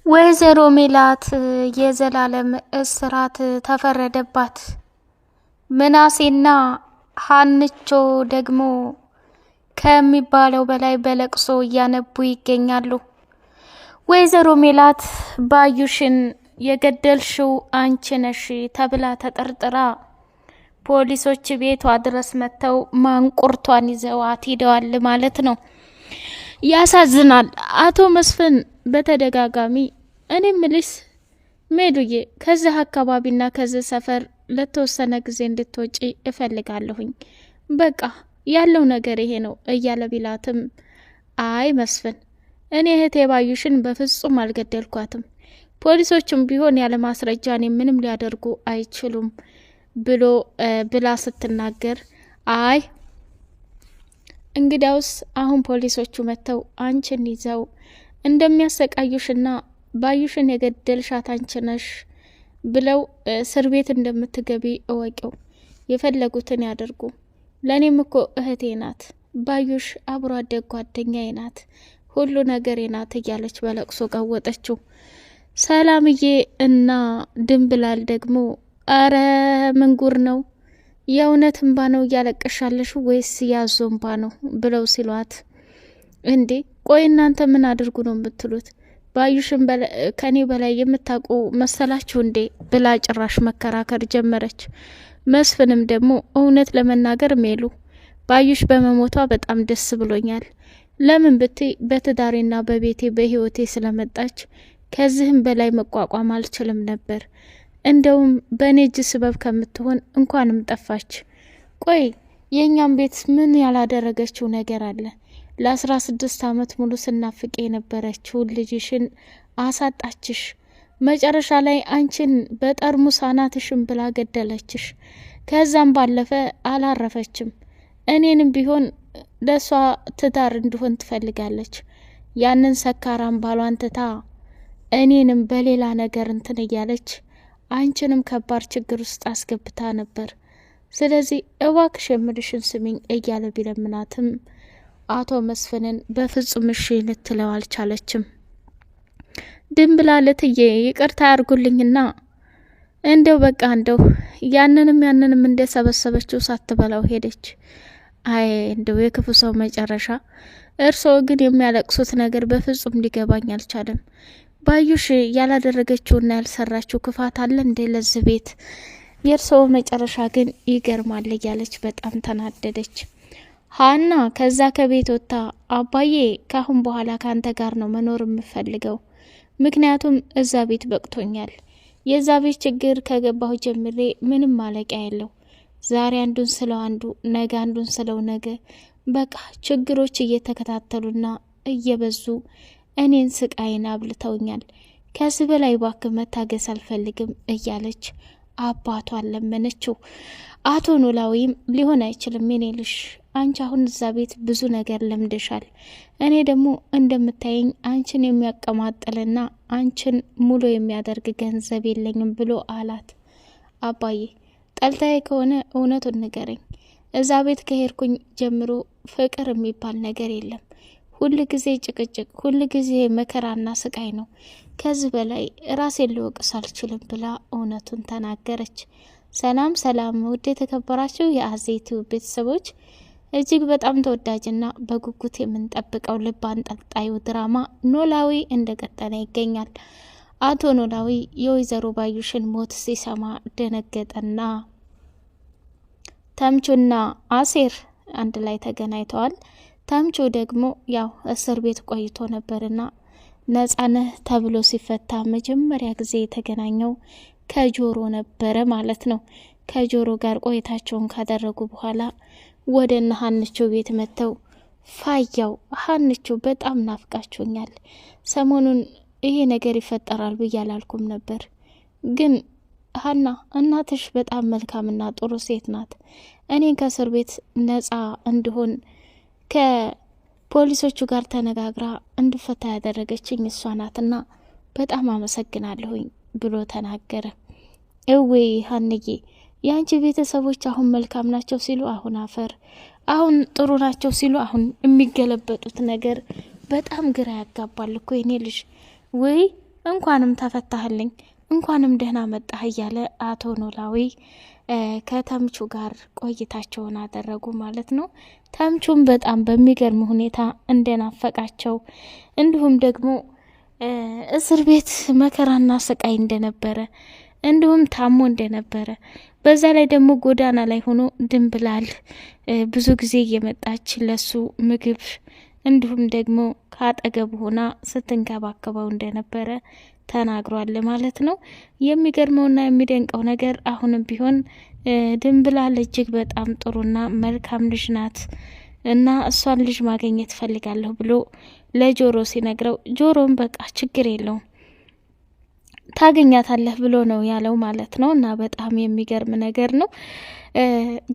ወይዘሮ ሜላት የዘላለም እስራት ተፈረደባት። ምናሴና ሀንቾ ደግሞ ከሚባለው በላይ በለቅሶ እያነቡ ይገኛሉ። ወይዘሮ ሜላት ባዩሽን የገደልሽው አንቺ ነሽ ተብላ ተጠርጥራ ፖሊሶች ቤቷ ድረስ መጥተው ማንቁርቷን ይዘዋት ሂደዋል ማለት ነው። ያሳዝናል። አቶ መስፍን በተደጋጋሚ እኔ ምልስ ሜዱዬ ከዚህ አካባቢና ከዚህ ሰፈር ለተወሰነ ጊዜ እንድትወጪ እፈልጋለሁኝ፣ በቃ ያለው ነገር ይሄ ነው እያለ ቢላትም አይ መስፍን፣ እኔ እህቴ ባዩሽን በፍጹም አልገደልኳትም፣ ፖሊሶችም ቢሆን ያለ ማስረጃ እኔ ምንም ሊያደርጉ አይችሉም ብላ ስትናገር አይ እንግዲያውስ አሁን ፖሊሶቹ መጥተው አንቺን ይዘው እንደሚያሰቃዩሽና ባዩሽን የገደልሻት አንቺ ነሽ ብለው እስር ቤት እንደምትገቢ እወቂው፣ የፈለጉትን ያደርጉ። ለእኔም እኮ እህቴ ናት፣ ባዩሽ አብሮ አደግ ጓደኛዬ ናት፣ ሁሉ ነገሬ ናት እያለች በለቅሶ ቀወጠችው። ሰላምዬ እና ድንብላል ደግሞ አረ ምንጉር ነው የእውነት እንባ ነው እያለቀሻለሽ ወይስ ያዞ እንባ ነው ብለው ሲሏት፣ እንዴ ቆይ እናንተ ምን አድርጉ ነው የምትሉት? ባዩሽን ከኔ በላይ የምታውቁ መሰላችሁ እንዴ ብላ ጭራሽ መከራከር ጀመረች። መስፍንም ደግሞ እውነት ለመናገር ሜሉ ባዩሽ በመሞቷ በጣም ደስ ብሎኛል። ለምን ብትይ በትዳሬና በቤቴ በህይወቴ ስለመጣች ከዚህም በላይ መቋቋም አልችልም ነበር። እንደውም በእኔ እጅ ስበብ ከምትሆን እንኳንም ጠፋች። ቆይ የእኛም ቤት ምን ያላደረገችው ነገር አለ? ለ16 አመት ሙሉ ስናፍቅ የነበረችውን ልጅሽን አሳጣችሽ። መጨረሻ ላይ አንቺን በጠርሙስ አናትሽን ብላ ገደለችሽ። ከዛም ባለፈ አላረፈችም። እኔንም ቢሆን ለሷ ትዳር እንዲሆን ትፈልጋለች። ያንን ሰካራም ባሏን ትታ እኔንም በሌላ ነገር እንትን እያለች አንቺንም ከባድ ችግር ውስጥ አስገብታ ነበር። ስለዚህ እባክሽ የምልሽን ስሚኝ እያለ ቢለምናትም አቶ መስፍንን በፍጹም እሺ ልትለው አልቻለችም። ድንብላለትዬ ይቅርታ ያርጉልኝና እንደው በቃ እንደው ያንንም እንደሰበሰበችው ሳትበላው ሄደች። አይ እንደው የክፉ ሰው መጨረሻ። እርስዎ ግን የሚያለቅሱት ነገር በፍጹም ሊገባኝ አልቻለም። ባዩሽ ያላደረገችውና ያልሰራችው ክፋት አለ እንዴ ለዚህ ቤት? የእርስዎ መጨረሻ ግን ይገርማል እያለች በጣም ተናደደች። ሀና ከዛ ከቤት ወጥታ አባዬ ካሁን በኋላ ካንተ ጋር ነው መኖር የምፈልገው፣ ምክንያቱም እዛ ቤት በቅቶኛል። የዛ ቤት ችግር ከገባሁ ጀምሬ ምንም ማለቂያ የለው። ዛሬ አንዱን ስለው አንዱ፣ ነገ አንዱን ስለው ነገ፣ በቃ ችግሮች እየተከታተሉና እየበዙ እኔን ስቃይን አብልተውኛል። ከዚህ በላይ ባክህ መታገስ አልፈልግም እያለች አባቷን ለመነችው። አቶ ኖላዊም ሊሆን አይችልም የኔ ልጅ፣ አንቺ አሁን እዛ ቤት ብዙ ነገር ለምደሻል። እኔ ደግሞ እንደምታየኝ አንቺን የሚያቀማጥልና አንቺን ሙሉ የሚያደርግ ገንዘብ የለኝም ብሎ አላት። አባዬ ጠልታዬ ከሆነ እውነቱን ንገረኝ። እዛ ቤት ከሄድኩኝ ጀምሮ ፍቅር የሚባል ነገር የለም። ሁል ጊዜ ጭቅጭቅ፣ ሁል ጊዜ መከራና ስቃይ ነው። ከዚህ በላይ ራሴን ልወቅስ አልችልም ብላ እውነቱን ተናገረች። ሰላም ሰላም! ውድ የተከበራችሁ የአዜቲው ቤተሰቦች እጅግ በጣም ተወዳጅና በጉጉት የምንጠብቀው ልብ አንጠልጣዩ ድራማ ኖላዊ እንደቀጠለ ይገኛል። አቶ ኖላዊ የወይዘሮ ባዩሽን ሞት ሲሰማ ደነገጠና ተምቹና አሴር አንድ ላይ ተገናኝተዋል። ተምቹ ደግሞ ያው እስር ቤት ቆይቶ ነበርና ነጻነህ ተብሎ ሲፈታ መጀመሪያ ጊዜ የተገናኘው ከጆሮ ነበረ ማለት ነው። ከጆሮ ጋር ቆይታቸውን ካደረጉ በኋላ ወደ እነ ሀንቾ ቤት መጥተው ፋያው ሀንቾ በጣም ናፍቃችሁኛል፣ ሰሞኑን ይሄ ነገር ይፈጠራል ብዬ አላልኩም ነበር፣ ግን ሀና እናትሽ በጣም መልካምና ጥሩ ሴት ናት። እኔን ከእስር ቤት ነጻ እንድሆን ከፖሊሶቹ ጋር ተነጋግራ እንድፈታ ያደረገችኝ እሷ ናትና በጣም አመሰግናለሁኝ ብሎ ተናገረ። እዌ ሀንዬ የአንቺ ቤተሰቦች አሁን መልካም ናቸው ሲሉ አሁን አፈር፣ አሁን ጥሩ ናቸው ሲሉ አሁን የሚገለበጡት ነገር በጣም ግራ ያጋባል እኮ የኔ ልጅ። ወይ እንኳንም ተፈታህልኝ፣ እንኳንም ደህና መጣህ እያለ አቶ ኖላዊ ከተምቹ ጋር ቆይታቸውን አደረጉ ማለት ነው። ተምቹም በጣም በሚገርም ሁኔታ እንደናፈቃቸው እንዲሁም ደግሞ እስር ቤት መከራና ስቃይ እንደነበረ እንዲሁም ታሞ እንደነበረ በዛ ላይ ደግሞ ጎዳና ላይ ሆኖ ድንብላል ብዙ ጊዜ እየመጣች ለሱ ምግብ እንዲሁም ደግሞ ከአጠገቡ ሆና ስትንከባከበው እንደነበረ ተናግሯል ማለት ነው። የሚገርመውና የሚደንቀው ነገር አሁንም ቢሆን ድንብላል እጅግ በጣም ጥሩና መልካም ልጅ ናት እና እሷን ልጅ ማግኘት ፈልጋለሁ ብሎ ለጆሮ ሲነግረው ጆሮም በቃ ችግር የለውም ታገኛታለህ ብሎ ነው ያለው ማለት ነው። እና በጣም የሚገርም ነገር ነው።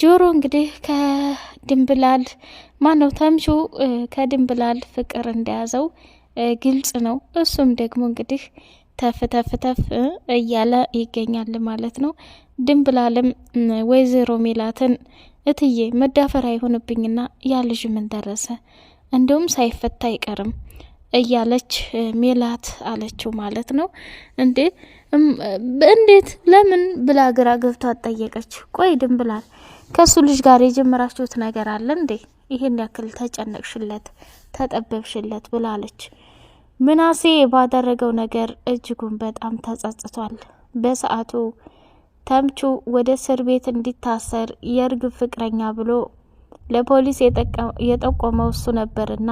ጆሮ እንግዲህ ከድንብላል ማነው ተምቹ ከድንብላል ፍቅር እንደያዘው ግልጽ ነው። እሱም ደግሞ እንግዲህ ተፍ ተፍ ተፍ እያለ ይገኛል ማለት ነው። ድንብላልም ወይዘሮ ሜላትን እትዬ መዳፈር አይሆንብኝና ያ ልጅ ምን ደረሰ? እንደውም ሳይፈታ አይቀርም እያለች ሜላት አለችው ማለት ነው። እንዴት ለምን ብላ ግራ ገብቷት ጠየቀች። ቆይ ድንብላል ከሱ ልጅ ጋር የጀመራችሁት ነገር አለ እንዴ? ይሄን ያክል ተጨነቅሽለት ተጠበብሽለት ብላለች። ምናሴ ባደረገው ነገር እጅጉን በጣም ተጸጽቷል። በሰዓቱ ተምቹ ወደ እስር ቤት እንዲታሰር የእርግብ ፍቅረኛ ብሎ ለፖሊስ የጠቆመው እሱ ነበርና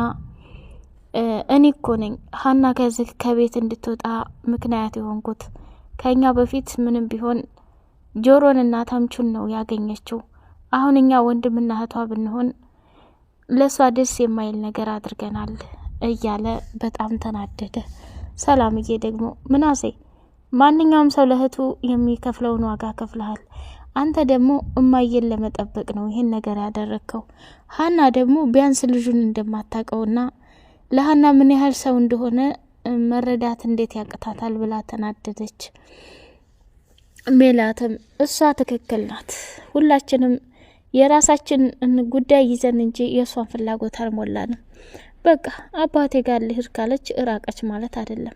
እኔ እኮ ነኝ ሀና ከዚህ ከቤት እንድትወጣ ምክንያት የሆንኩት። ከኛ በፊት ምንም ቢሆን ጆሮንና ተምቹን ነው ያገኘችው። አሁን እኛ ወንድምና እህቷ ብንሆን ለሷ ደስ የማይል ነገር አድርገናል እያለ በጣም ተናደደ። ሰላምዬ ደግሞ ምናሴ ማንኛውም ሰው ለእህቱ የሚከፍለውን ዋጋ ከፍለሃል። አንተ ደግሞ እማዬን ለመጠበቅ ነው ይሄን ነገር ያደረግከው። ሀና ደግሞ ቢያንስ ልጁን እንደማታውቀውና ለሀና ምን ያህል ሰው እንደሆነ መረዳት እንዴት ያቅታታል ብላ ተናደደች። ሜላትም እሷ ትክክል ናት፣ ሁላችንም የራሳችን ጉዳይ ይዘን እንጂ የእሷን ፍላጎት አልሞላንም። በቃ አባቴ ጋር ልሂድ ካለች እራቀች ማለት አይደለም፣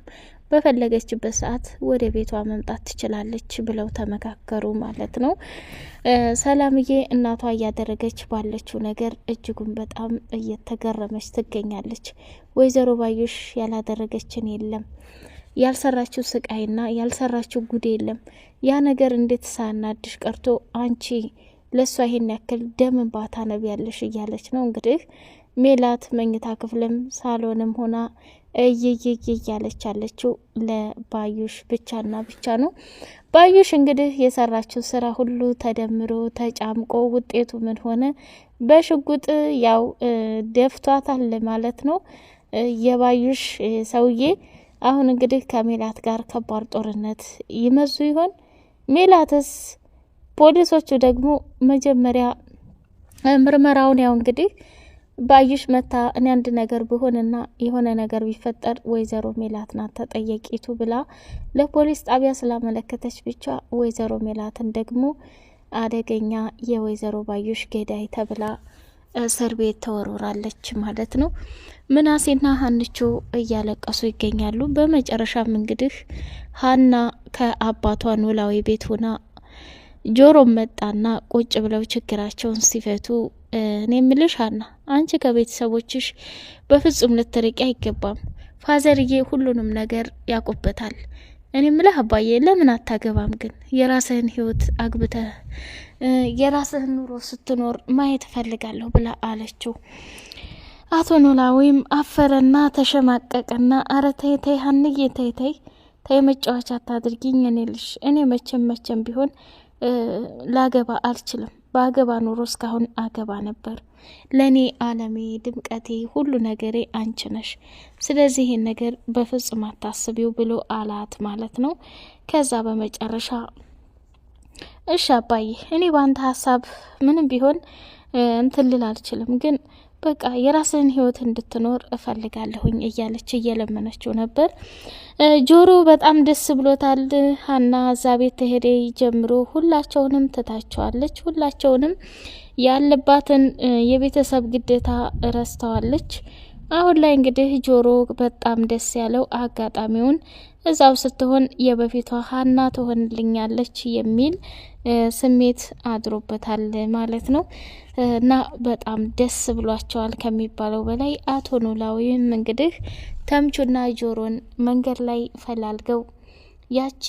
በፈለገችበት ሰዓት ወደ ቤቷ መምጣት ትችላለች ብለው ተመካከሩ ማለት ነው። ሰላምዬ እናቷ እያደረገች ባለችው ነገር እጅጉን በጣም እየተገረመች ትገኛለች። ወይዘሮ ባዩሽ ያላደረገችን የለም፣ ያልሰራችው ስቃይና ያልሰራችው ጉድ የለም። ያ ነገር እንዴት ሳናድሽ ቀርቶ አንቺ ለሷ ይሄን ያክል ደም እንባ ታነቢያለሽ እያለች ነው እንግዲህ ሜላት መኝታ ክፍልም ሳሎንም ሆና እይይይ እያለች ያለችው ለባዩሽ ብቻና ብቻ ነው። ባዩሽ እንግዲህ የሰራችው ስራ ሁሉ ተደምሮ ተጫምቆ ውጤቱ ምን ሆነ? በሽጉጥ ያው ደፍቷታል ማለት ነው። የባዩሽ ሰውዬ አሁን እንግዲህ ከሜላት ጋር ከባድ ጦርነት ይመዙ ይሆን? ሜላትስ ፖሊሶቹ ደግሞ መጀመሪያ ምርመራውን ያው እንግዲህ ባዩሽ መታ እኔ አንድ ነገር ብሆንና የሆነ ነገር ቢፈጠር ወይዘሮ ሜላት ናት ተጠየቂቱ ብላ ለፖሊስ ጣቢያ ስላመለከተች ብቻ ወይዘሮ ሜላትን ደግሞ አደገኛ የወይዘሮ ባዩሽ ገዳይ ተብላ እስር ቤት ተወርውራለች ማለት ነው። ምናሴና ሀንቾ እያለቀሱ ይገኛሉ። በመጨረሻም እንግዲህ ሀና ከአባቷ ኖላዊ ቤት ሆና ጆሮ መጣና ቁጭ ብለው ችግራቸውን ሲፈቱ እኔ ምልሽ ሀና አንቺ ከቤተሰቦችሽ በፍጹም ልትርቂ አይገባም። ፋዘርዬ ሁሉንም ነገር ያውቁበታል። እኔ ምልህ አባዬ ለምን አታገባም ግን? የራስህን ህይወት አግብተህ የራስህን ኑሮ ስትኖር ማየት እፈልጋለሁ ብላ አለችው። አቶ ኖላዊም አፈረና ተሸማቀቀና አረ ተይ ተይ ሀንዬ ተይ ተይ ተይ መጫወቻ አታድርጊኝ። እኔ መቼም ቢሆን ላገባ አልችልም። በአገባ ኑሮ እስካሁን አገባ ነበር። ለኔ አለሜ፣ ድምቀቴ፣ ሁሉ ነገሬ አንቺ ነሽ። ስለዚህ ይሄን ነገር በፍጹም አታስቢው ብሎ አላት ማለት ነው። ከዛ በመጨረሻ እሺ አባዬ እኔ ባንተ ሀሳብ ምንም ቢሆን እንትን ልል አልችልም፣ ግን በቃ የራስህን ህይወት እንድትኖር እፈልጋለሁኝ እያለች እየለመነችው ነበር። ጆሮ በጣም ደስ ብሎታል። ሀና እዛ ቤት ተሄደ ጀምሮ ሁላቸውንም ትታቸዋለች። ሁላቸውንም ያለባትን የቤተሰብ ግዴታ ረስተዋለች። አሁን ላይ እንግዲህ ጆሮ በጣም ደስ ያለው አጋጣሚውን እዛው ስትሆን የበፊቷ ሀና ትሆንልኛለች የሚል ስሜት አድሮበታል ማለት ነው። እና በጣም ደስ ብሏቸዋል ከሚባለው በላይ። አቶ ኖላዊም እንግዲህ ተምቹና ጆሮን መንገድ ላይ ፈላልገው ያቺ